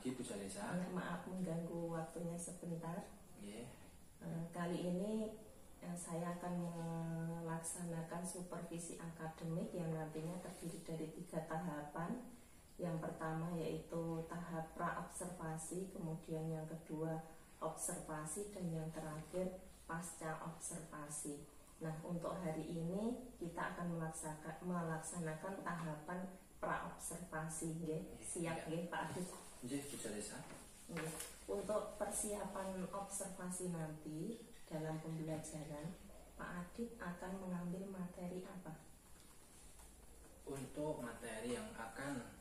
pagi Bu Jalesa. Maaf mengganggu waktunya sebentar. Yeah. Kali ini saya akan melaksanakan supervisi akademik yang nantinya terdiri dari 3 tahapan. Yang pertama yaitu tahap pra-observasi, kemudian yang kedua observasi, dan yang terakhir pasca observasi. Nah, untuk hari ini kita akan melaksanakan tahapan pra-observasi. Siap nggih Pak Adit? Nggih Bu Jalesa. Untuk persiapan observasi nanti dalam pembelajaran, Pak Adit akan mengambil materi apa? Untuk materi yang akan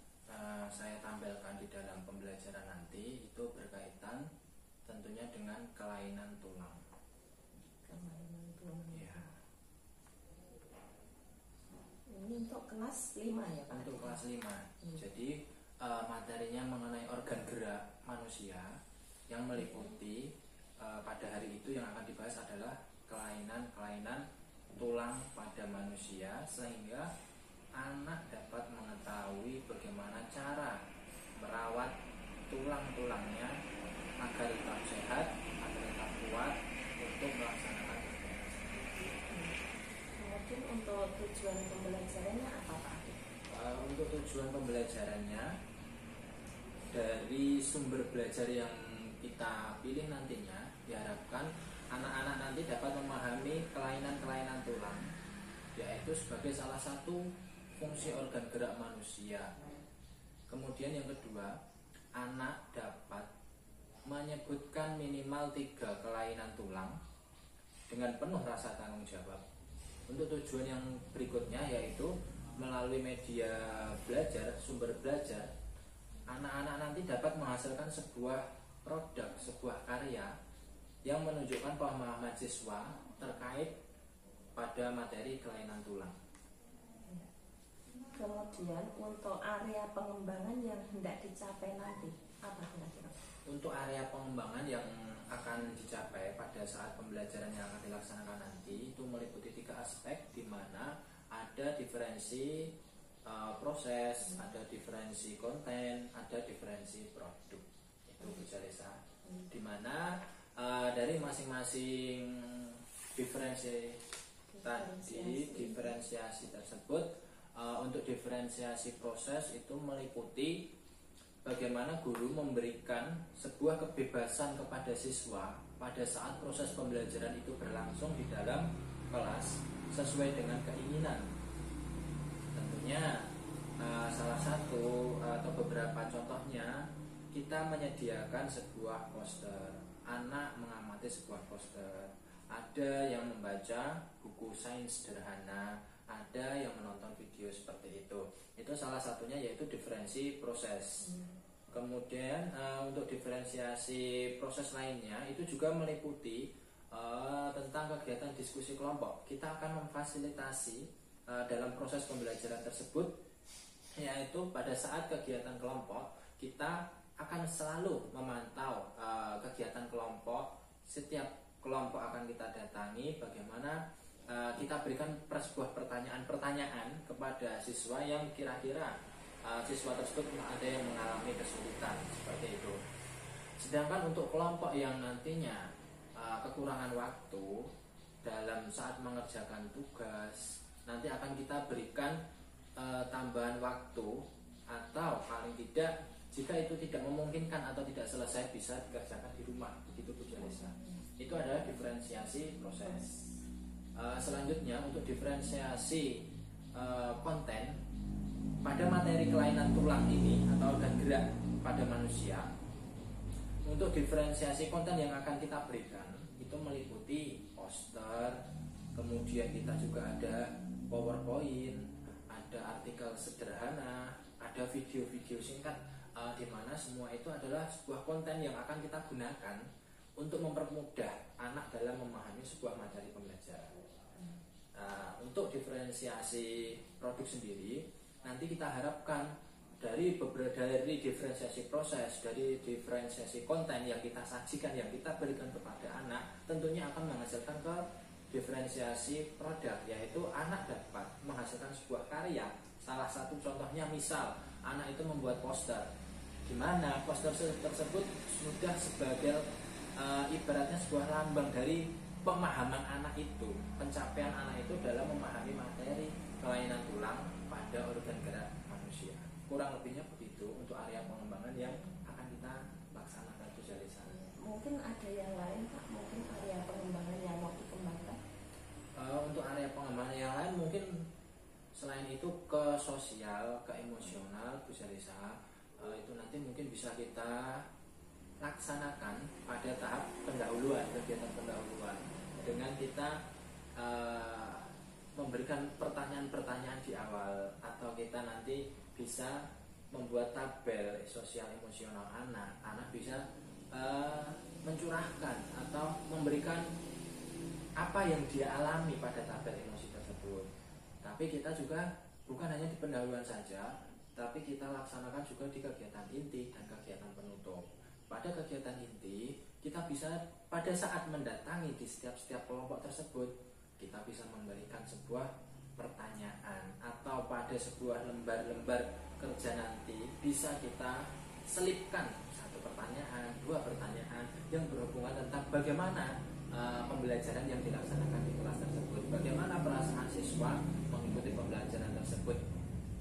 saya tampilkan di dalam pembelajaran nanti itu berkaitan tentunya dengan kelainan tulang. Kelainan tulang. Ya. Ini untuk kelas 5 ya Pak? Untuk kelas 5. Jadi materinya mengenai organ gerak manusia yang meliputi pada hari itu yang akan dibahas adalah kelainan tulang pada manusia, sehingga anak dapat mengetahui bagaimana cara merawat tulang-tulangnya agar tetap sehat, agar tetap kuat untuk melaksanakan kegiatan. Kemudian untuk tujuan pembelajarannya apa Pak? Untuk tujuan pembelajarannya, dari sumber belajar yang kita pilih nantinya diharapkan anak-anak nanti dapat memahami kelainan tulang, yaitu sebagai salah satu fungsi organ gerak manusia. Kemudian yang kedua, anak dapat menyebutkan minimal 3 kelainan tulang dengan penuh rasa tanggung jawab. Untuk tujuan yang berikutnya yaitu melalui media belajar, sumber belajar, anak-anak nanti dapat menghasilkan sebuah produk, sebuah karya yang menunjukkan pemahaman siswa terkait pada materi kelainan tulang. Kemudian untuk area pengembangan yang hendak dicapai nanti apa kira-kira? Untuk area pengembangan yang akan dicapai pada saat pembelajaran yang akan dilaksanakan nanti itu meliputi 3 aspek, di mana ada diferensi proses, ada diferensi konten, ada diferensi produk. Itu Bu Jalesa. Di mana dari masing-masing diferensiasi tersebut, untuk diferensiasi proses itu meliputi bagaimana guru memberikan sebuah kebebasan kepada siswa pada saat proses pembelajaran itu berlangsung di dalam kelas sesuai dengan keinginan. Tentunya salah satu atau beberapa contohnya, kita menyediakan sebuah poster, anak mengamati sebuah poster, ada yang membaca buku sains sederhana, ada yang menonton video seperti itu. Itu salah satunya yaitu diferensi proses. Kemudian untuk diferensiasi proses lainnya itu juga meliputi tentang kegiatan diskusi kelompok. Kita akan memfasilitasi dalam proses pembelajaran tersebut, yaitu pada saat kegiatan kelompok kita akan selalu memantau kegiatan kelompok. Setiap kelompok akan kita datangi, bagaimana kita berikan sebuah pertanyaan kepada siswa yang kira-kira siswa tersebut ada yang mengalami kesulitan seperti itu. Sedangkan untuk kelompok yang nantinya kekurangan waktu dalam saat mengerjakan tugas, nanti akan kita berikan tambahan waktu, atau paling tidak jika itu tidak memungkinkan atau tidak selesai bisa dikerjakan di rumah. Begitu Bu Jalesa. Itu adalah diferensiasi proses. Selanjutnya untuk diferensiasi konten pada materi kelainan tulang ini atau organ gerak pada manusia. Untuk diferensiasi konten yang akan kita berikan itu meliputi poster, kemudian kita juga ada PowerPoint, ada artikel sederhana, ada video-video singkat, di mana semua itu adalah sebuah konten yang akan kita gunakan untuk mempermudah anak dalam memahami sebuah materi pembelajaran. Untuk diferensiasi produk sendiri, nanti kita harapkan dari diferensiasi proses, dari diferensiasi konten yang kita sajikan, yang kita berikan kepada anak, tentunya akan menghasilkan ke diferensiasi produk, yaitu anak dapat menghasilkan sebuah karya. Salah satu contohnya misal anak itu membuat poster. di mana poster tersebut sudah sebagai ibaratnya sebuah lambang dari pemahaman anak itu, pencapaian anak itu dalam memahami materi kelainan tulang pada organ gerak manusia. Kurang lebihnya begitu untuk area pengembangan yang akan kita laksanakan sosialisasi. Mungkin ada yang lain Pak, mungkin area pengembangan yang mau dikembangkan. Untuk area pengembangan yang lain mungkin selain itu ke sosial, ke emosional, Bu Salisa, itu nanti mungkin bisa kita laksanakan pada tahap pendahuluan, kegiatan pendahuluan dengan kita memberikan pertanyaan-pertanyaan di awal, atau kita nanti bisa membuat tabel sosial emosional anak bisa mencurahkan atau memberikan apa yang dia alami pada tabel emosi tersebut. Tapi kita juga bukan hanya di pendahuluan saja, tapi kita laksanakan juga di kegiatan inti dan kegiatan penutup. Pada kegiatan inti, kita bisa pada saat mendatangi di setiap kelompok tersebut, kita bisa memberikan sebuah pertanyaan, atau pada sebuah lembar-lembar kerja nanti bisa kita selipkan satu pertanyaan, dua pertanyaan yang berhubungan tentang bagaimana pembelajaran yang dilaksanakan di kelas tersebut, bagaimana perasaan siswa mengikuti pembelajaran tersebut.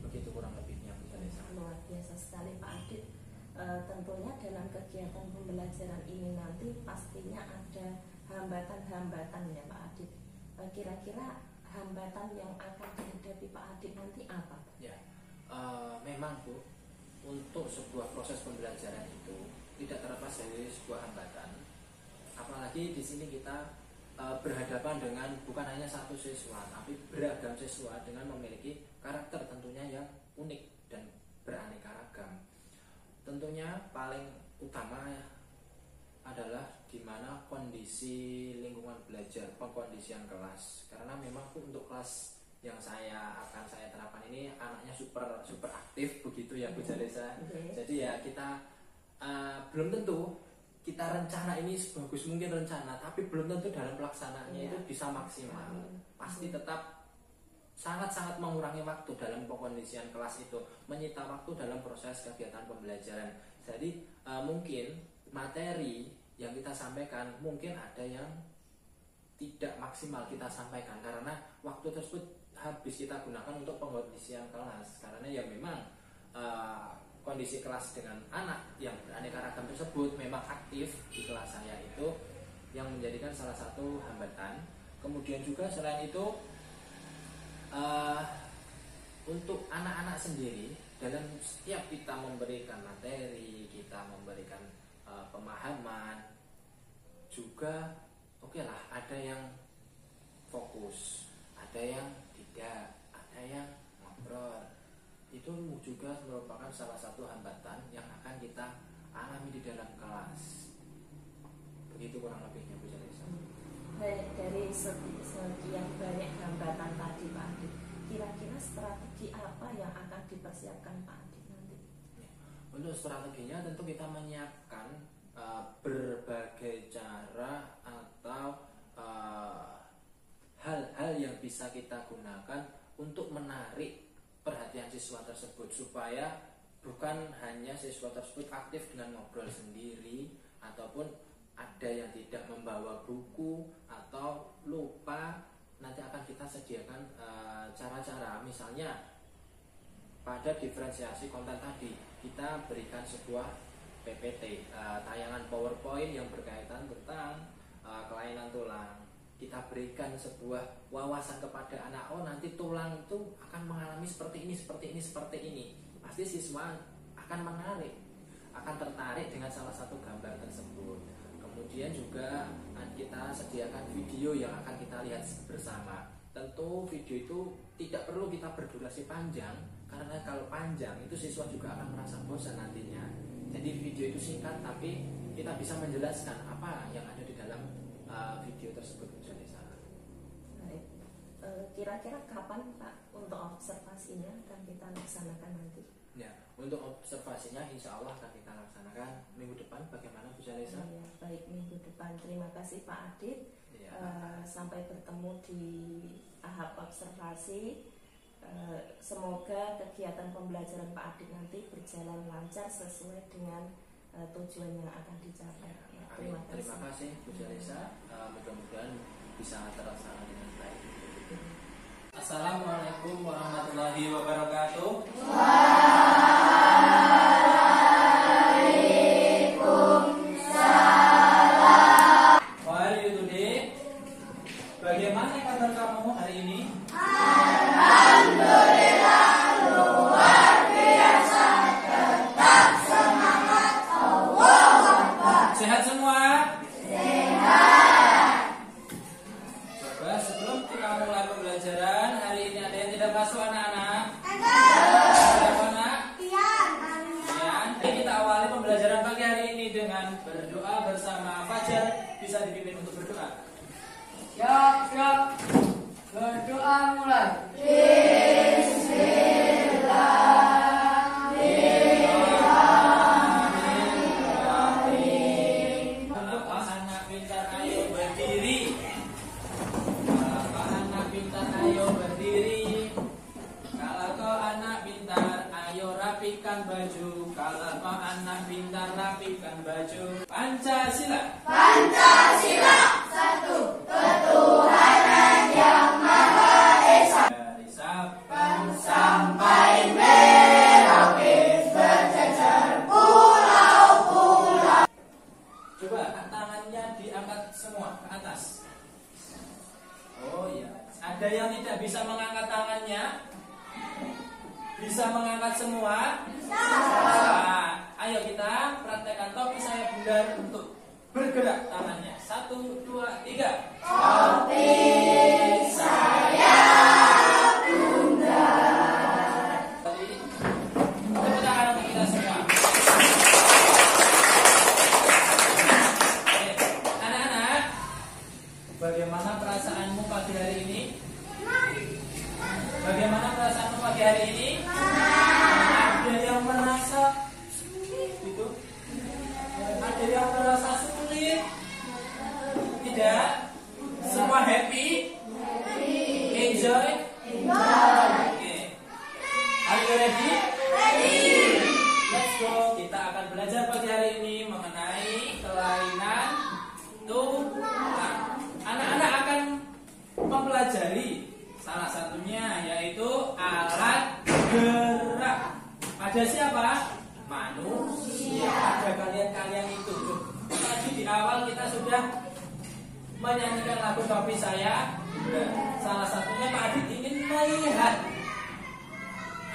Begitu kurang lebihnya Bu Salisa. Luar biasa sekali Pak Adit. Tentunya dalam kegiatan pembelajaran ini nanti pastinya ada hambatan-hambatan ya Pak Adit. Kira-kira hambatan yang akan dihadapi Pak Adit nanti apa? Ya, memang Bu, untuk sebuah proses pembelajaran itu tidak terlepas dari sebuah hambatan. Apalagi di sini kita berhadapan dengan bukan hanya satu siswa, tapi beragam siswa dengan memiliki karakter tentunya yang unik dan beraneka ragam. Tentunya paling utama adalah di mana kondisi lingkungan belajar, pengkondisian kelas. Karena memang untuk kelas yang akan saya terapkan ini anaknya super aktif begitu ya Bu Salisa. Jadi ya kita belum tentu kita rencana ini sebagus mungkin rencana, tapi belum tentu dalam pelaksanaannya itu bisa maksimal. Pasti tetap sangat-sangat mengurangi waktu dalam pengkondisian kelas itu, menyita waktu dalam proses kegiatan pembelajaran. Jadi mungkin materi yang kita sampaikan mungkin ada yang tidak maksimal kita sampaikan karena waktu tersebut habis kita gunakan untuk pengkondisian kelas. Karena ya memang kondisi kelas dengan anak yang beraneka ragam tersebut memang aktif di kelas saya itu yang menjadikan salah satu hambatan. Kemudian juga selain itu untuk anak-anak sendiri, dalam setiap kita memberikan materi, kita memberikan pemahaman, juga oke lah, ada yang fokus, ada yang tidak, ada yang ngobrol. Itu juga merupakan salah satu hambatan yang akan kita alami di dalam kelas. Begitu kurang lebihnya Bu Salisa. Dari sekian banyak hambatan tadi Pak Adit, kira-kira strategi apa yang akan dipersiapkan Pak Adit nanti? Untuk strateginya tentu kita menyiapkan berbagai cara atau hal-hal yang bisa kita gunakan untuk menarik perhatian siswa tersebut, supaya bukan hanya siswa tersebut aktif dengan ngobrol sendiri, ataupun ada yang tidak membawa buku atau lupa. Nanti akan kita sediakan cara-cara, misalnya pada diferensiasi konten tadi kita berikan sebuah PPT, tayangan PowerPoint yang berkaitan tentang kelainan tulang. Kita berikan sebuah wawasan kepada anak, oh nanti tulang itu akan mengalami seperti ini, seperti ini, seperti ini. Pasti siswa akan akan tertarik dengan salah satu gambar tersebut. Kemudian juga kita sediakan video yang akan kita lihat bersama. Tentu video itu tidak perlu kita berdurasi panjang, karena kalau panjang itu siswa juga akan merasa bosan nantinya. Jadi video itu singkat, tapi kita bisa menjelaskan apa yang ada di dalam video tersebut. Baik. Kira-kira kapan Pak untuk observasinya akan kita laksanakan nanti? Ya, untuk observasinya insya Allah akan kita laksanakan minggu depan. Bagaimana Bu Salisa? Ya, baik, minggu depan. Terima kasih Pak Adit. Ya. Sampai bertemu di tahap observasi. Semoga kegiatan pembelajaran Pak Adit nanti berjalan lancar sesuai dengan tujuan yang akan dicapai. Terima kasih Bu Jalisa, mudah-mudahan bisa terlaksana dengan baik. Assalamualaikum warahmatullahi wabarakatuh. Waalaikumsalam. How are you today? Bagaimana kabar kamu hari ini? Alhamdulillah, luar biasa, tetap semangat. Allahu Akbar. Sehat semua? Sehat. Coba sebelum kita mulai pembelajaran hari ini, ada yang tidak masuk anak-anak? Ada. Siapa anak? Tian. Jadi kita awali pembelajaran pagi hari ini dengan berdoa bersama. Fajar bisa dipimpin untuk berdoa. Siap. Berdoa mulai. Bismillahirrahmanirrahim. Bapak anak pintar ayo berdiri. Bapak anak pintar ayo berdiri. Kalau kau anak pintar ayo rapikan baju. Kalau kau anak pintar rapikan baju. Pancasila. Pancasila. Satu. Ketuhanan yang Maha Esa. Dari Sabang sampai Merauke berjejer pulau-pulau. Coba tangannya diangkat semua ke atas. Oh iya. Ada yang tidak bisa mengangkat tangannya? Bisa mengangkat semua? Bisa. Ayo kita praktekkan topi saya bundar untuk bergerak tangannya. 1, 2, 3. Topi saya bundar. Tepuk tangan untuk kita semua. Oke, anak-anak, bagaimana perasaanmu pagi hari ini? Bagaimana perasaanmu pagi hari ini? Ada yang merasa sulit gitu? Ada yang merasa sulit? Tidak? Semua happy? Enjoy? Oke. Are you ready? Let's go. Kita akan belajar pagi hari ini mengenai kelainan tulang. Anak-anak akan mempelajari salah satunya yaitu alat gerak. Pada siapa? Manusia. Pada kalian-kalian itu. Tadi di awal kita sudah menyanyikan lagu topi saya. Salah satunya Pak Adit ingin melihat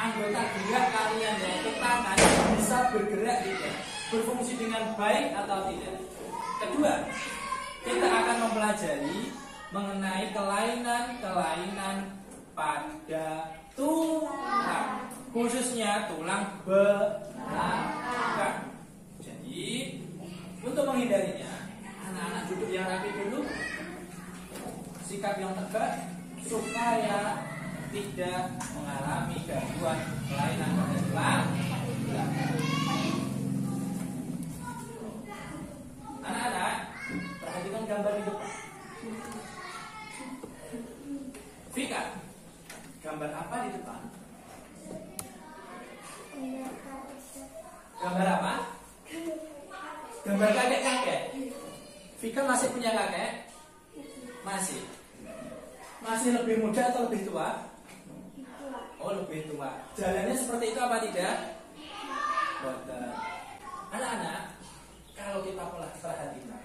anggota gerak kalian yaitu tangan bisa bergerak tidak, berfungsi dengan baik atau tidak. Kedua, kita akan mempelajari mengenai kelainan-kelainan pada tulang, khususnya tulang belakang. Jadi, untuk menghindarinya, anak-anak duduk yang rapi dulu, sikap yang tegak, supaya tidak mengalami gangguan kelainan pada tulang belakang. Anak-anak, perhatikan gambar di depan. Vika, gambar apa di depan? Gambar apa? Gambar kakek-kakek. Vika masih punya kakek? Masih. Masih lebih muda atau lebih tua? Oh, lebih tua. Jalannya seperti itu apa tidak? Betul. Anak-anak, kalau kita perhatikan,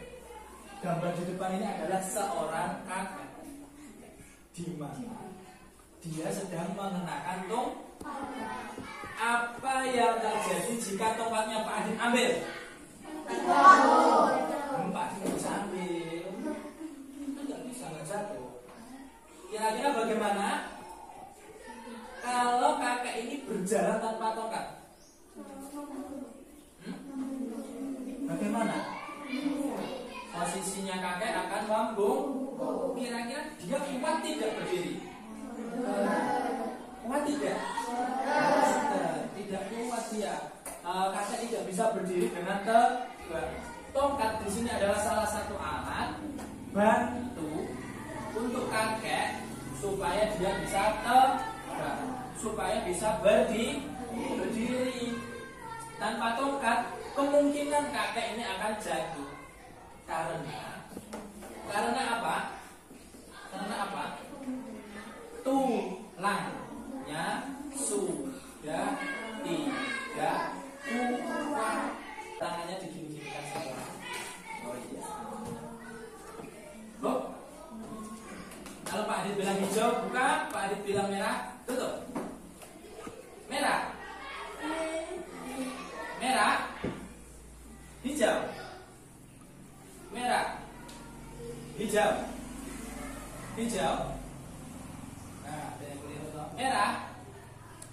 gambar di depan ini adalah seorang kakek. Di mana dia sedang mengenakan tongkat. Apa yang terjadi jika tongkatnya Pak Adit ambil? Pak Adit bisa ambil. Tidak bisa, nggak jatuh. Kira-kira bagaimana kalau kakek ini berjalan tanpa tongkat? Bagaimana? Posisinya kakek akan membungkuk. Kira-kira dia kuat tidak berdiri? Kuat tidak? Tidak kuat dia. Kakek tidak bisa berdiri dengan tegak. Tongkat di sini adalah salah satu alat bantu untuk kakek supaya dia bisa tegak. supaya bisa berdiri. Tanpa tongkat, kemungkinan kakek ini akan jatuh. Karena apa? Tulangnya sudah tidak kuat. Tangannya digini-ginikan semua. Oh iya. Bu, kalau Pak Adit bilang hijau, buka. Pak Adit bilang merah, tutup. Merah, hijau, merah, hijau. Nah, merah.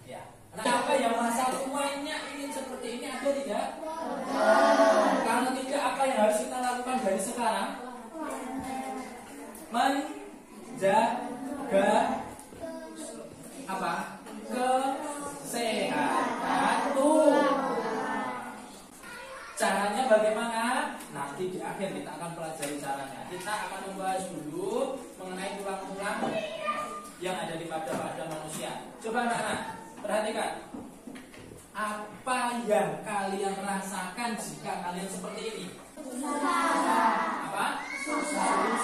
Ya. Nah, apa yang masa tuanya ingin seperti ini ada tidak? Kalau tidak, apa yang harus kita lakukan dari sekarang? Menjaga apa? Kesehatan tubuh. Caranya bagaimana? Nanti di akhir kita akan pelajari caranya. Kita akan membahas dulu mengenai tulang-tulang yang ada di pada manusia. Coba anak-anak, perhatikan. Apa yang kalian rasakan jika kalian seperti ini? Apa? Susah.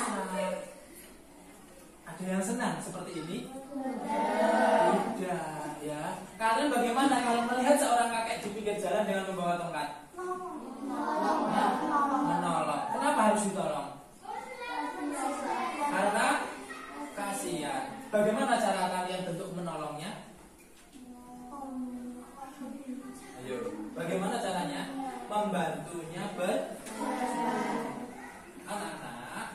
Ada yang senang seperti ini? Tidak, ya. Kalian bagaimana kalau melihat seorang kakek di pinggir jalan dengan membawa tongkat? Menolong. Kenapa harus ditolong? Karena kasihan. Bagaimana cara kalian bentuk menolongnya? Ayo, bagaimana caranya? Membantunya anak-anak.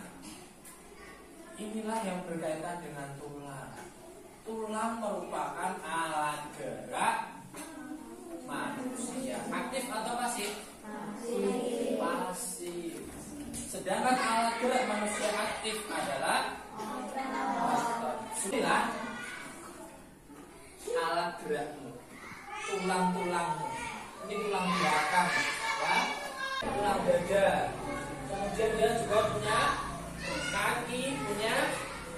Inilah yang berkaitan dengan tulang. Tulang merupakan alat gerak manusia. Aktif atau pasif? Pasif. Sedangkan alat gerak manusia aktif adalah inilah alat gerakmu, tulang-tulangmu. Ini tulang belakang, ya, tulang dada. Kemudian dia juga punya kaki, punya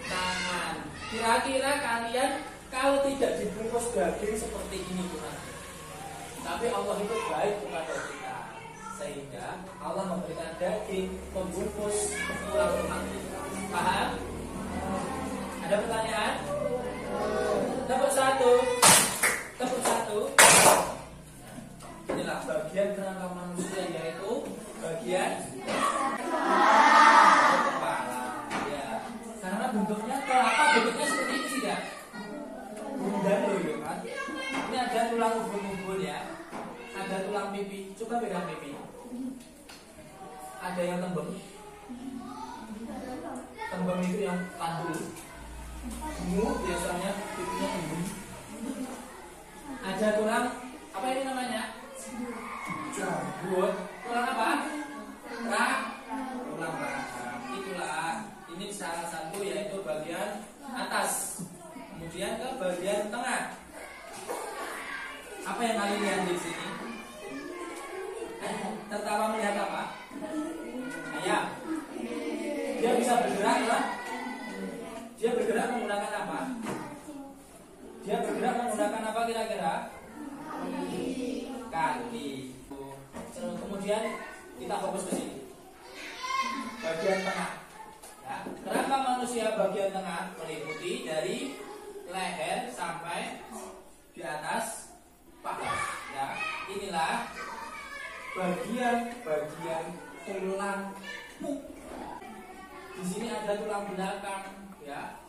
tangan. Kira-kira kalian kalau tidak dibungkus daging seperti ini gimana? Tapi Allah itu baik kepada kita, sehingga Allah memberikan daging membungkus tulang-tulang kita. Paham? Ada pertanyaan? Tepuk satu. Inilah bagian kerangka manusia, yaitu bagian kepala. Ya. Karena bentuknya seperti ini tidak? Bundar loh, ya kan? Ini ada tulang ubun-ubun, ya. Ada tulang pipi. Coba pegang pipi. Ada yang tembem. Tembem itu yang tandul. Biasanya pipinya tembem. Ada tulang, apa ini namanya? Jambut. Tulang apa? Tulang rahang. Itulah. Ini salah satu, yaitu bagian atas. Kemudian ke bagian tengah. Apa yang kalian lihat di sini? Tertawa melihat apa? Ayam. Dia bisa bergerak, ya? Dia bergerak menggunakan apa? Dia bergerak menggunakan apa kira-kira? Kaki. Kemudian kita fokus ke sini. Bagian tengah. Ya, kerangka manusia bagian tengah meliputi dari leher sampai di atas paha. Ya, inilah bagian-bagian tulang. Di sini ada tulang belakang, ya.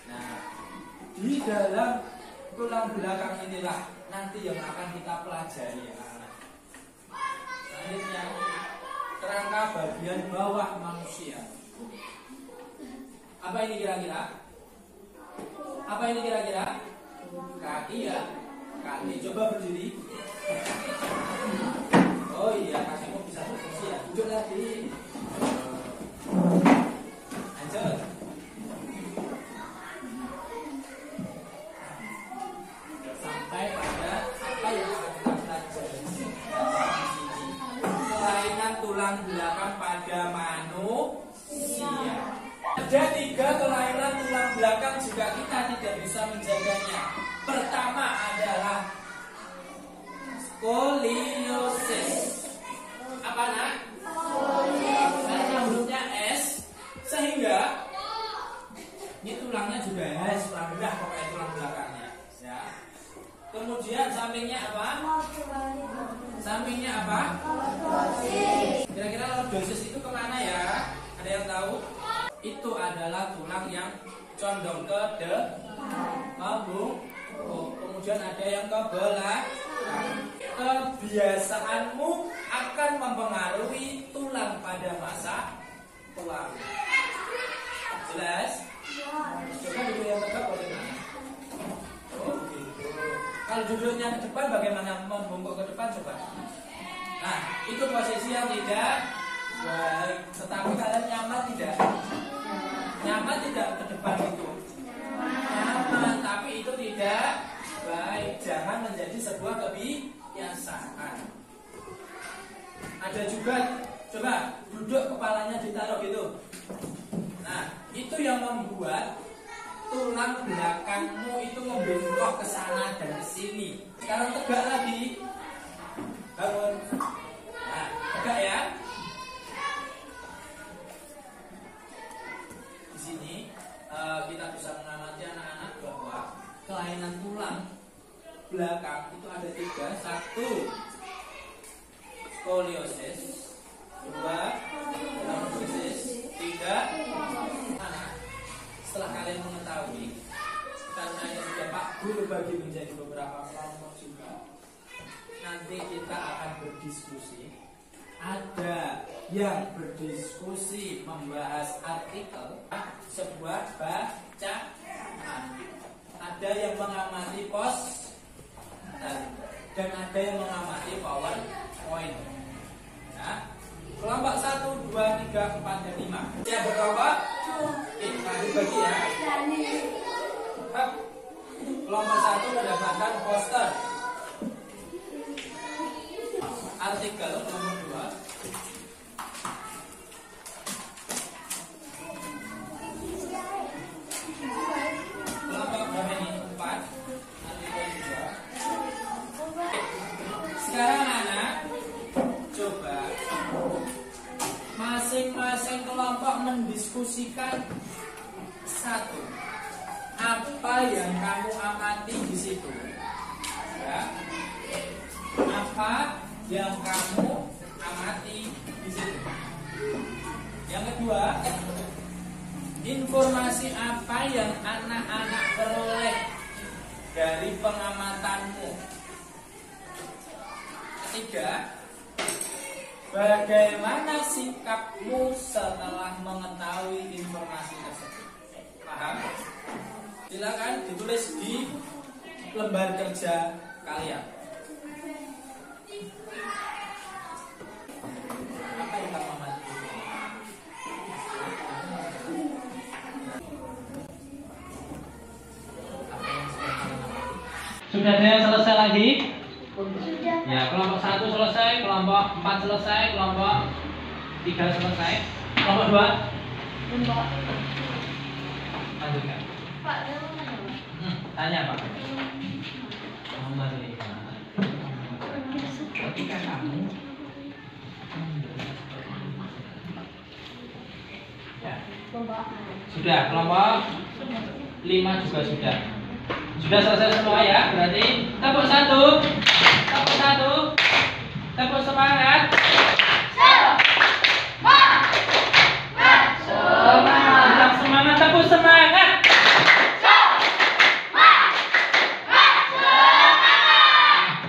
Nah, di dalam tulang belakang inilah nanti yang akan kita pelajari, ya. Selanjutnya, kerangka bagian bawah manusia. Apa ini kira-kira? Kaki, ya. Kaki. Coba berdiri. Oh iya, kakimu bisa berfungsi, ya. Duduk lagi. Lanjut. Sampai pada apa yang akan kita pelajari di sini. Kelainan tulang belakang pada manusia. Ada 3 kelainan tulang belakang jika kita tidak bisa menjaga Skoliosis. Apa nak? Karena hurufnya S, sehingga ini tulangnya juga S, tulang belah pokoknya tulang belakangnya. Ya. Kemudian sampingnya apa? Sampingnya apa? Kira-kira lordosis itu kemana ya? Ada yang tahu? Itu adalah tulang yang condong ke depan. Kemudian ada yang ke belakang. Kebiasaanmu akan mempengaruhi tulang pada masa tua. Jelas? Coba duduk yang tegak bagaimana? Oh gitu. Kalau duduknya ke depan bagaimana? Membungkuk ke depan coba. Nah, itu posisi yang tidak baik. Tetapi kalian nyaman tidak? Nyaman tidak ke depan itu? Nyaman, tapi itu tidak baik. Jangan menjadi sebuah kebiasaan. Ada juga, coba duduk kepalanya ditaruh gitu. Nah, itu yang membuat tulang belakangmu itu membengkok ke sana dan ke sini. Sekarang tegak lagi. Bangun. Nah, tegak ya. Di sini kita bisa mengamati anak-anak bahwa kelainan tulang belakang itu ada 3. 1, skoliosis. 2, lordosis. 3, setelah kalian mengetahui, karena ini sudah Pak Guru bagi menjadi beberapa kelompok juga, nanti kita akan berdiskusi. Ada yang berdiskusi membahas artikel, sebuah bacaan. Ada yang mengamati pos, dan ada yang mengamati PowerPoint. Ya. Kelompok 1, 2, 3, 4, dan 5. Yang berkelompok? Bagi ya. Kelompok 1 mendapatkan poster. Artikel nomor 2. Kelompok berapa ini? 4. Artikel 2. Sekarang anak, coba masing-masing kelompok mendiskusikan 1. Apa yang kamu amati di situ? Ya. Apa yang kamu amati di situ? Yang kedua, informasi apa yang anak-anak peroleh dari pengamatanmu? Ketiga, bagaimana sikapmu setelah mengetahui informasi tersebut? Paham? Silakan ditulis di lembar kerja kalian. Apa yang kamu amati? Sudah ada yang selesai lagi? Sudah. Ya, kelompok 1 selesai, kelompok 4 selesai, kelompok 3 selesai, kelompok 2? Kelompok. Lanjutkan. Pak, tanya Pak. Ketika kamu ya. Sudah, kelompok 5 juga sudah. Sudah selesai semua ya, berarti tepuk 1. Tepuk 1. Tepuk semangat. Tetap semangat, tepuk semangat.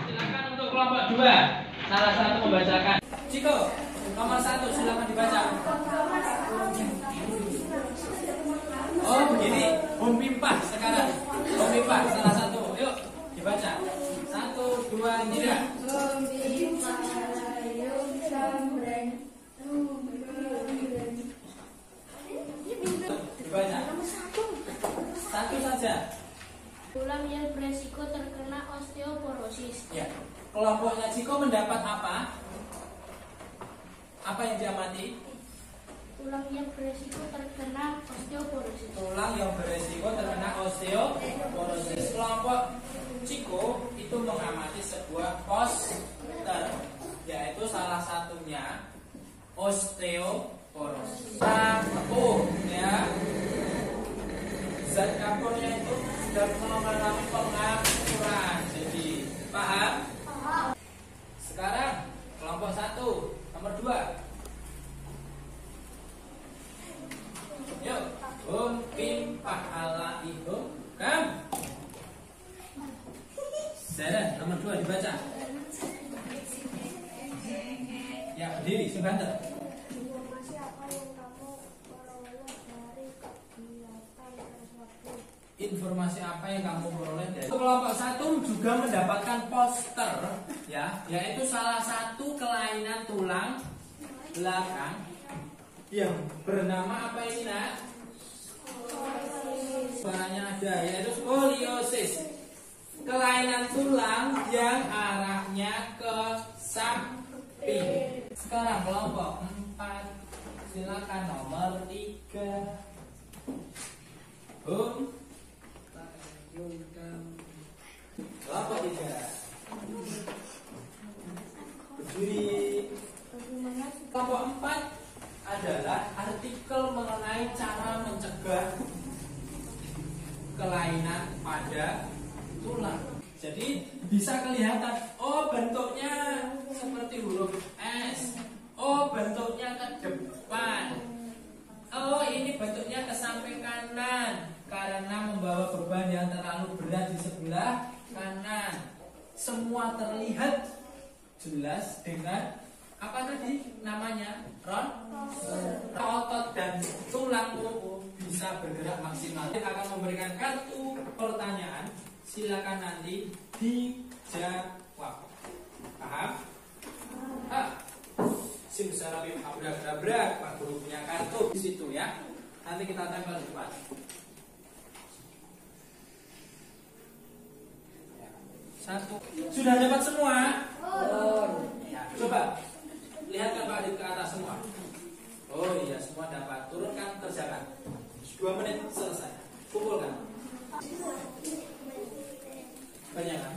Silakan untuk kelompok 2. Salah satu membacakan. Ciko, nomor 1 silakan dibaca. Oh begini, home pimpah sekarang. Home pimpah salah satu. Yuk dibaca. 1, 2, 3. Dibaca. 1 saja. Tulang yang beresiko terkena osteoporosis. Ya. Kelompoknya Ciko mendapat apa? Apa yang diamati? Tulang yang beresiko terkena osteoporosis. Tulang yang beresiko terkena osteoporosis. Kelompok Ciko itu mengamati sebuah poster, yaitu salah satunya osteoporosis. Kapur, ya. Zat kapurnya itu sudah mengalami pengapuran. Jadi, paham? Sekarang kelompok 1, nomor 2. Yuk, pim pahala ihum kam. Zara, nomor 2 dibaca. Ya, berdiri, sebentar. Informasi apa yang kamu peroleh dari kegiatan tersebut? Informasi apa yang kamu peroleh dari kelompok 1 juga mendapatkan poster, ya, yaitu salah satu kelainan tulang belakang yang bernama apa ini, Nak? Barangnya ada, yaitu skoliosis. Kelainan tulang yang arahnya ke samping. Sekarang kelompok 4, silakan nomor 3. Kelompok 3. Berdiri. Kelompok 4 adalah artikel mengenai cara mencegah kelainan pada tulang. Jadi bisa kelihatan, oh bentuknya seperti huruf S, oh bentuknya ke depan, oh ini bentuknya ke samping kanan karena membawa beban yang terlalu berat di sebelah kanan. Semua terlihat jelas dengan apa tadi namanya? Otot dan tulang bisa bergerak maksimal. Kita akan memberikan kartu pertanyaan. Silakan nanti dijawab. Paham? Simsalabim abrak-abrak. Pak Guru punya kartu di situ ya. Nanti kita tempel di depan. Satu. Sudah dapat semua? Ya, coba lihatkan Pak Adit ke atas semua. Oh iya, semua dapat. Turunkan, kerjakan. 2 menit selesai. Kumpulkan. Banyak kan?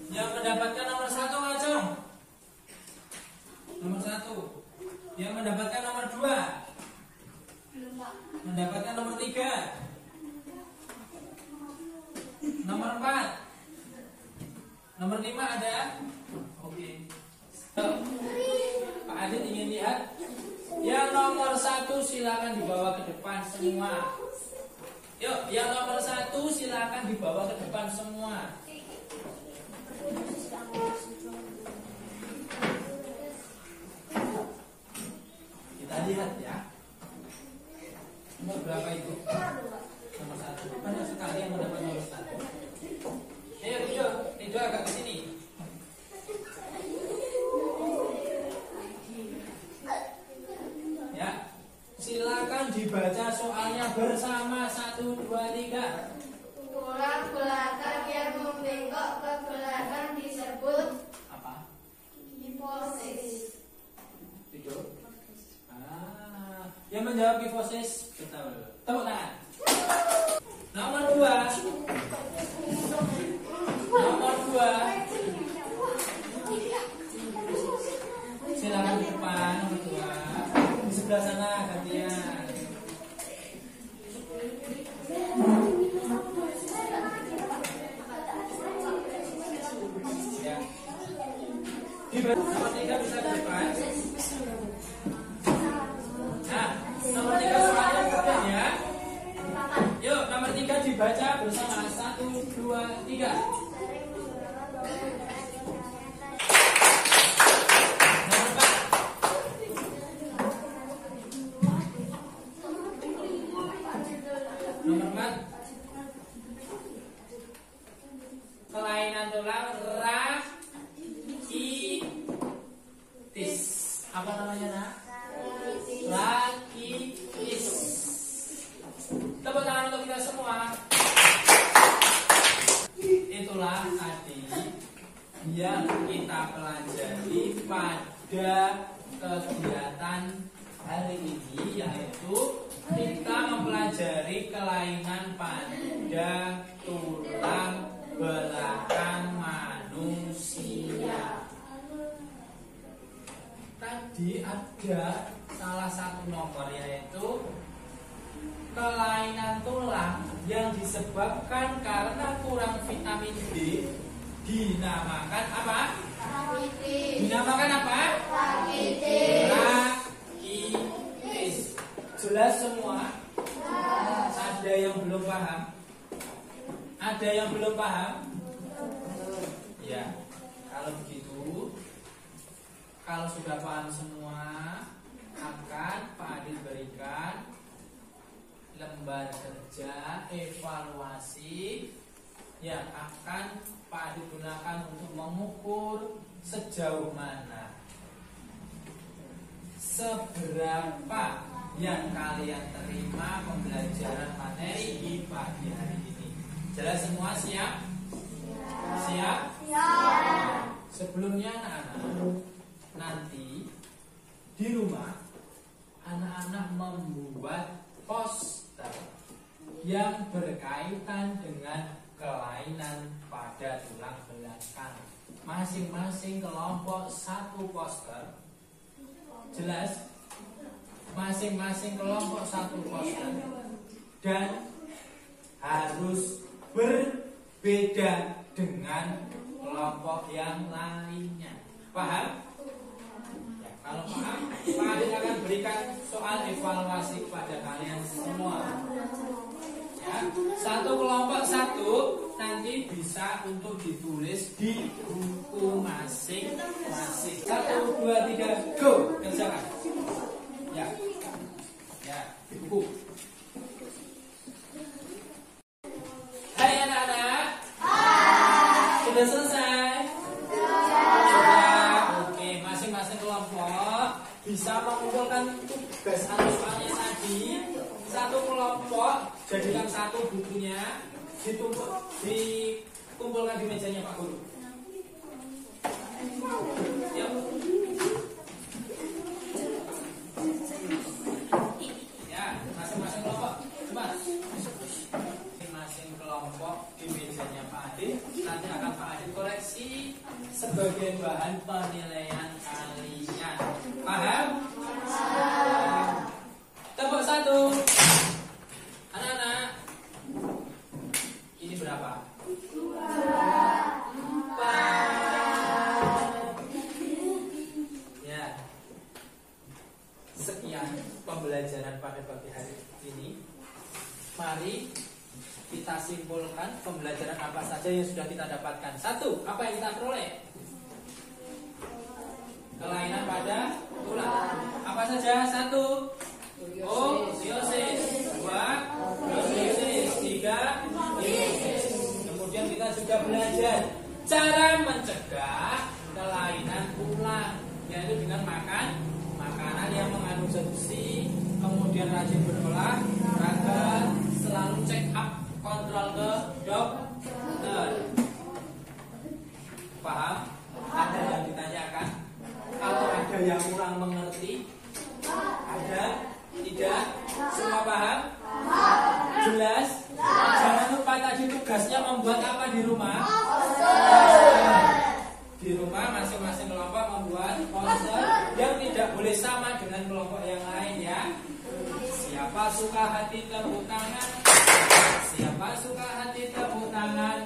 Yang mendapatkan nomor 1 Acung. Nomor 1. Yang mendapatkan nomor 2. Mendapatkan nomor 3. Nomor 4. Nomor 5 ada? Oke. Pak Adit ingin lihat. Yang nomor 1 silakan dibawa ke depan semua. Yuk, yang nomor 1 silakan dibawa ke depan semua. Kita lihat ya. Nomor berapa itu? Nomor 1. Banyak sekali yang mendapat nomor 1. Ayo, itu agak ke sini. Ya, silakan dibaca soalnya bersama. 1, 2, 3. Tulang belakang yang membengkok ke belakang disebut Apa? hipofisis. Tidur. Yang menjawab hipofisis betul. Tepuk tangan. Nomor 2. Nomor 2. Silakan di depan nomor 2. Di sebelah sana gantian. Ya. Nomor 3 bisa di depan. Nah, nomor 3 soalnya mudah ya. Yuk, nomor 3 dibaca bersama. 1, 2, 3. Nomor 4. Kelainan tulang rakitis. Apa namanya, Nak? Rakitis. Tepuk tangan untuk kita semua. Itulah tadi yang kita pelajari pada kegiatan hari ini, yaitu kita mempelajari kelainan pada tulang belakang manusia. Tadi ada salah satu nomor, yaitu kelainan tulang yang disebabkan karena kurang vitamin D, dinamakan apa? Dinamakan apa? Rakitis. Jelas semua? Ada yang belum paham? Ada yang belum paham? Ya, kalau begitu, kalau sudah paham semua, akan Pak Adil berikan lembar kerja evaluasi yang akan Pak Adil gunakan untuk mengukur sejauh mana, seberapa yang kalian terima pembelajaran materi di pagi hari ini. Jelas semua? Siap? Siap? Sebelumnya anak-anak, nanti di rumah anak-anak membuat poster yang berkaitan dengan kelainan pada tulang belakang. Masing-masing kelompok satu poster. Jelas? Masing-masing kelompok satu poster dan harus berbeda dengan kelompok yang lainnya. Paham? Ya, kalau paham, Pak Adil akan berikan soal evaluasi kepada kalian semua. Ya, satu kelompok satu nanti bisa untuk ditulis di buku masing-masing. 1, 2, 3, go! Kerjakan. Ya, ya, di buku. Hai anak-anak. Sudah selesai? Sudah. Oke, masing-masing kelompok bisa mengumpulkan tugas atau soalnya tadi. Satu kelompok jadikan satu bukunya, dikumpulkan di mejanya Pak Guru. Yuk. Ya, masing-masing kelompok. Cepat. Masing-masing kelompok di mejanya Pak Adil. Nanti akan Pak Adil koreksi sebagai bahan penilaian kalian. Paham? Tepuk satu. Anak-anak, ini berapa? 2, 4. Ya. Sekian pembelajaran pada pagi hari ini. Mari kita simpulkan pembelajaran apa saja yang sudah kita dapatkan. 1. Apa yang kita peroleh? Kelainan pada tulang. Apa saja? 1. Osteosis. 2. Osteosis. 3. Osteosis. Kemudian kita juga belajar cara mencegah kelainan tulang, yaitu dengan makan makanan yang mengandung zat besi, kemudian rajin berolahraga, selalu check up, kontrol ke dokter. Paham? Ada yang ditanyakan? Atau ada yang kurang mengerti? Ada? Tidak? Semua paham? Jelas? Jangan lupa tadi tugasnya membuat apa di rumah? Di rumah masing-masing kelompok membuat poster yang tidak boleh sama dengan kelompok yang lain ya. Siapa suka hati tepuk tangan? Siapa suka hati tepuk tangan?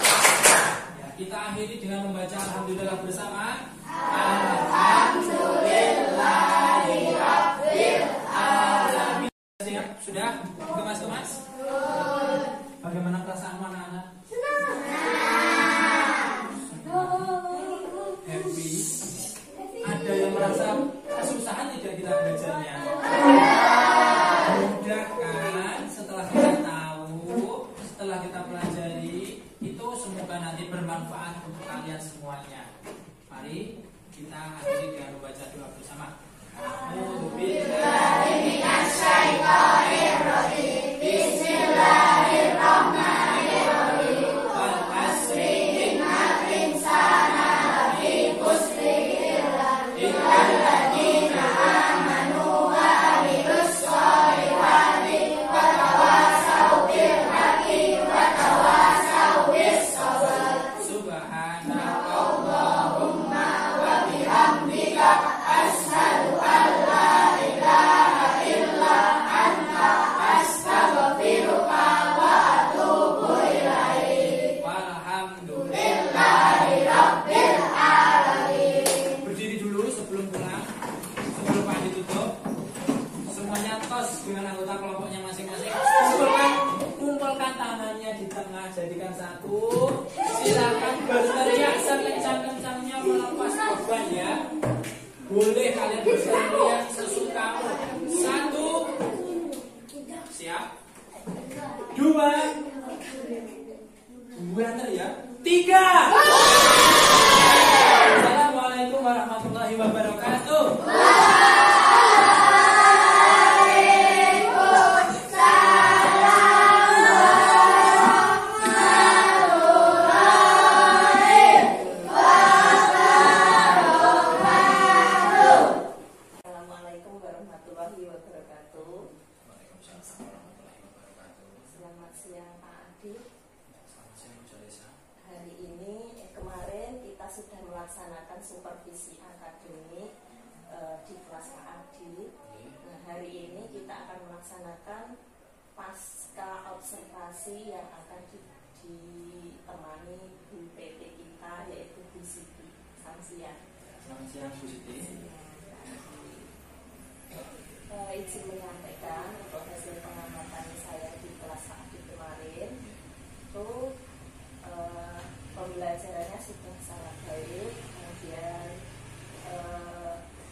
Ya, kita akhiri dengan membaca alhamdulillah bersama. Alhamdulillahirabbil alamin. Siap? Sudah? Kemas-kemas? Bagaimana perasaan anak-anak? Happy? Ada yang merasa kesusahan tidak kita belajarnya? Mudah kan? Setelah kita tahu, setelah kita pelajari, itu semoga nanti bermanfaat untuk kalian semuanya. Mari kita akhiri dengan membaca doa bersama. Bismillahirrahmanirrahim. Wal asri innal insana lafi khusr illa alladziina jadikan satu. Silakan berteriak sekencang-kencangnya melepas beban ya. Boleh kalian berteriak sesukamu. 1. Siap. 2. Teriak. 3. Assalamualaikum warahmatullahi wabarakatuh. Assalamualaikum warahmatullahi wabarakatuh. Waalaikumsalam warahmatullahi wabarakatuh. Selamat siang Pak Adi. Selamat siang Bu Salesa. Hari ini kemarin kita sudah melaksanakan supervisi akademik di kelas Pak Adi. Nah, hari ini kita akan melaksanakan pasca observasi yang akan ditemani Bu PT kita, yaitu Bu Siti. Selamat siang. Selamat siang Bu Siti. Izin menyampaikan untuk hasil pengamatan saya di kelas Pak Adi kemarin itu pembelajarannya sudah sangat baik, kemudian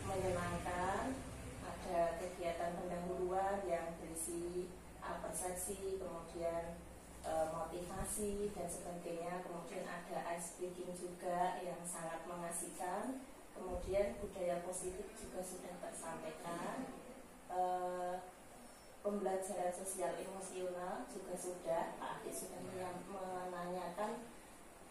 menyenangkan. Ada kegiatan pendahuluan yang berisi persepsi, kemudian motivasi dan sebagainya, kemudian ada ice breaking juga yang sangat mengasihkan, kemudian budaya positif juga sudah tersampaikan. Pembelajaran sosial emosional juga sudah, Pak Adik sudah menanyakan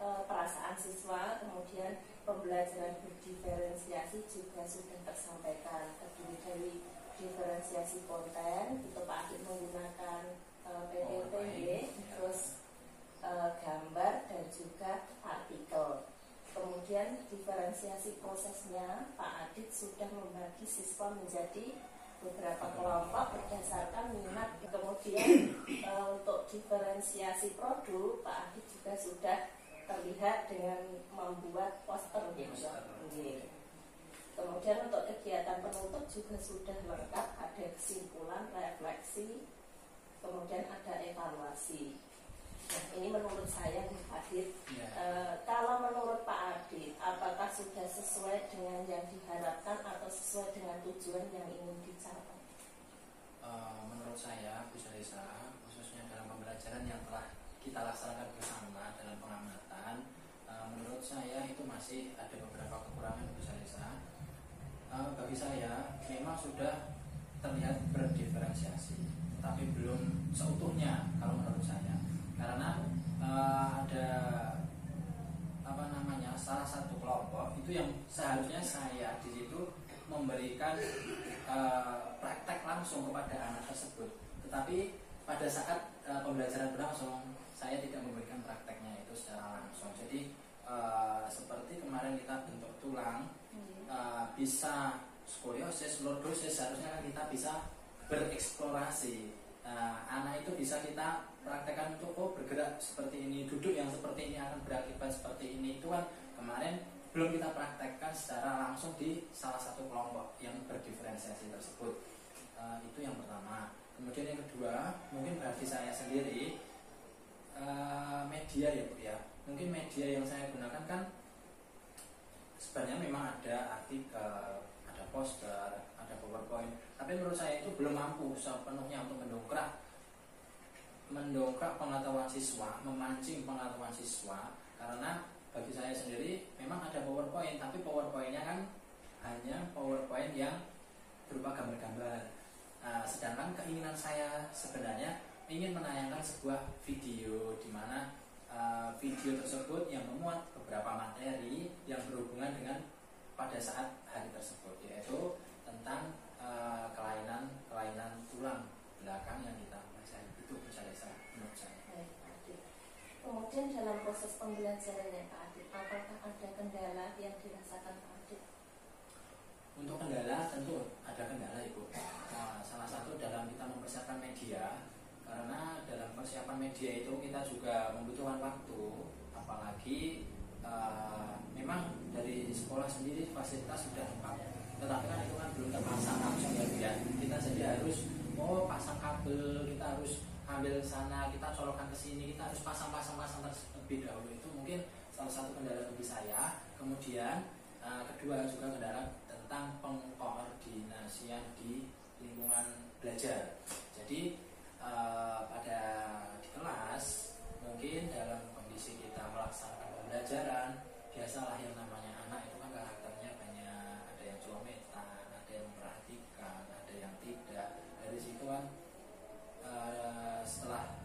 perasaan siswa, kemudian pembelajaran berdiferensiasi juga sudah tersampaikan, terdiri dari diferensiasi konten, itu Pak Adik menggunakan PPT, terus gambar dan juga artikel. Kemudian diferensiasi prosesnya, Pak Adit sudah membagi siswa menjadi beberapa kelompok berdasarkan minat. Kemudian untuk diferensiasi produk, Pak Adit juga sudah terlihat dengan membuat poster. Kemudian untuk kegiatan penutup juga sudah lengkap, ada kesimpulan, refleksi, kemudian ada evaluasi. Nah, ini menurut saya Pak Adit. Kalau menurut Pak Adit, apakah sudah sesuai dengan yang diharapkan atau sesuai dengan tujuan yang ingin dicapai? Menurut saya Bu Salesa, khususnya dalam pembelajaran yang telah kita laksanakan bersama dalam pengamatan, menurut saya itu masih ada beberapa kekurangan Bu Salesa. Bagi saya memang sudah terlihat berdiferensiasi, tapi belum seutuhnya kalau menurut saya. Karena ada salah satu kelompok itu yang seharusnya saya di situ memberikan praktek langsung kepada anak tersebut, tetapi pada saat pembelajaran berlangsung saya tidak memberikan prakteknya itu secara langsung. Jadi seperti kemarin kita bentuk tulang, bisa skoliosis, lordosis, seharusnya kan kita bisa bereksplorasi. Anak itu bisa kita praktekkan untuk bergerak seperti ini, duduk yang seperti ini akan berakibat seperti ini. Itu kan kemarin belum kita praktekkan secara langsung di salah satu kelompok yang berdiferensiasi tersebut. Itu yang pertama. Kemudian yang kedua, mungkin bagi saya sendiri media ya Bu ya. Mungkin media yang saya gunakan kan sebenarnya memang ada artikel, ada poster, ada PowerPoint, tapi menurut saya itu belum mampu sepenuhnya untuk mendongkrak pengetahuan siswa, memancing pengetahuan siswa. Karena bagi saya sendiri memang ada PowerPoint, tapi PowerPoint-nya kan hanya PowerPoint yang berupa gambar-gambar. Sedangkan keinginan saya sebenarnya ingin menayangkan sebuah video di mana video tersebut yang memuat beberapa materi yang berhubungan dengan pada saat hari tersebut, yaitu tentang kelainan tulang belakang yang kita pelajari. Itu bisa menurut saya. Kemudian dalam proses pembelajarannya Pak Adit, apakah ada kendala yang dirasakan Pak Adit? Untuk kendala tentu ada kendala Ibu. Salah satu dalam kita mempersiapkan media, karena dalam persiapan media itu kita juga membutuhkan waktu, apalagi memang dari sekolah sendiri fasilitas sudah lengkap, tetapi kan itu kan belum terpasang langsung ya. Kita jadi harus pasang kabel, kita harus ambil sana, kita colokkan ke sini, kita harus pasang terlebih dahulu. Itu mungkin salah satu kendala bagi saya. Kemudian kedua juga kendala tentang pengkoordinasian di lingkungan belajar. Jadi pada di kelas mungkin dalam kondisi kita melaksanakan pembelajaran, biasalah yang namanya anak itu kan karakternya banyak, ada yang cometan, ada yang memperhatikan, ada yang tidak. Dari situ kan setelah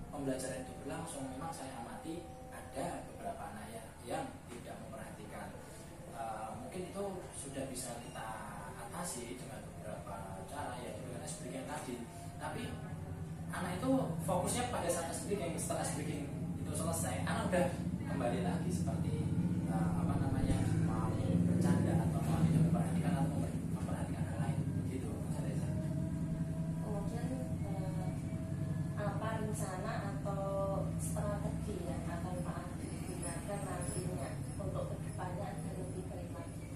pembelajaran itu berlangsung, memang saya amati ada beberapa anak yang tidak memperhatikan. Mungkin itu sudah bisa kita atasi dengan beberapa cara, yaitu dengan speaking tadi. Tapi anak itu fokusnya pada saat speaking. Setelah speaking itu selesai, anak udah kembali lagi seperti mau bercanda atau mau tidak memperhatikan atau memperhatikan hal lain gitu. Kemudian apa rencana atau strategi yang akan Pak Adit gunakan nantinya untuk kedepannya agar lebih baik lagi?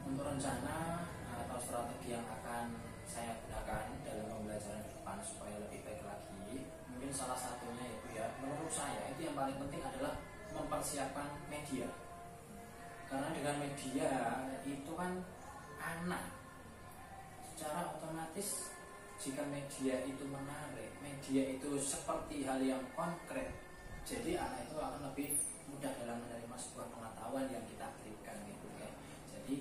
Untuk rencana atau strategi yang akan saya gunakan dalam pembelajaran ke depan supaya lebih baik lagi, mungkin salah satunya itu ya, menurut saya itu yang paling penting adalah mempersiapkan media. Karena dengan media itu kan anak secara otomatis, jika media itu menarik, media itu seperti hal yang konkret, jadi anak itu akan lebih mudah dalam menerima sebuah pengetahuan yang kita berikan gitu ya. Jadi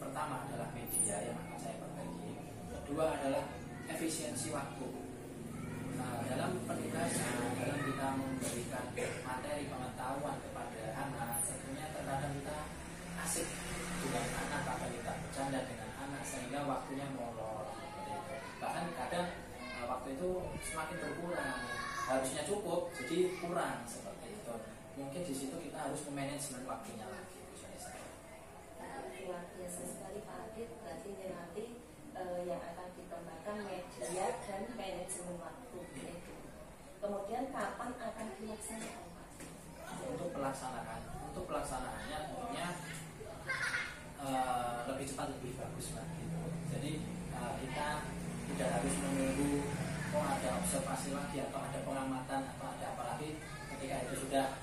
pertama adalah media yang akan saya perbaiki. Kedua adalah efisiensi waktu. Dalam penugasan, dalam kita memberikan materi pengetahuan kepada anak, tentunya terkadang kita asik dengan anak, kadang kita bercanda dengan anak sehingga waktunya molor. Bahkan kadang waktu itu semakin berkurang, harusnya cukup jadi kurang seperti itu. Mungkin di situ kita harus memanajemen waktunya lagi. Luar biasa sekali Pak Adit. Berarti nanti yang akan dikembangkan media dan manajemen waktu. Kemudian kapan akan dilaksanakan Pak? Untuk pelaksanaannya tentunya lebih cepat lebih bagus Pak. Gitu. Jadi kita tidak harus menunggu ada observasi lagi atau ada pengamatan atau ada apa lagi. Ketika itu sudah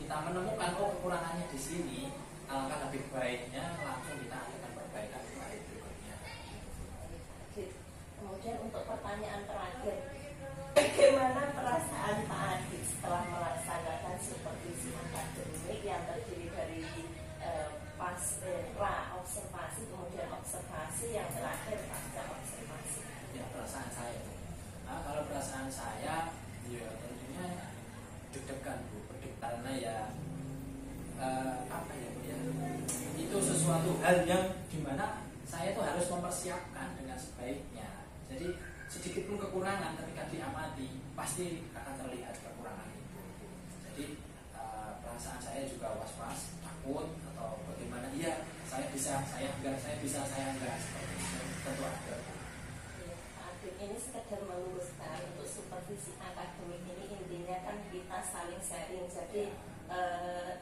kita menemukan kekurangannya di sini, alangkah lebih baiknya langsung kita akan perbaikan di hari berikutnya. Kemudian untuk pertanyaan terakhir, bagaimana perasaan Pak Adit setelah melaksanakan supervisi akademik yang terdiri dari observasi, kemudian observasi, yang terakhir pasca observasi? Ya, perasaan saya itu. Kalau perasaan saya, ya tentunya deg-degan Bu, karena ya itu sesuatu hal yang dimana saya tuh harus mempersiapkan dengan sebaiknya. Jadi sedikit pun kekurangan ketika diamati pasti akan terlihat kekurangan itu. Jadi perasaan saya juga was-was, takut atau bagaimana? Iya, saya bisa, saya enggak, seperti itu tentu ada. Pak Adit, ini sekedar meluruskan untuk supervisi akademik ini intinya kan kita saling sharing. Jadi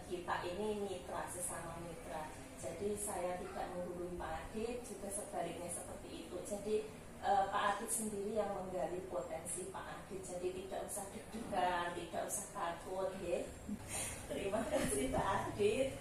kita ini mitra, sesama mitra. Jadi saya tidak menggurui Pak Adit, juga sebaliknya seperti itu. Jadi Pak Adit sendiri yang menggali potensi Pak Adit. Jadi tidak usah deg-degan, tidak usah takut ya. Terima kasih Pak Adit.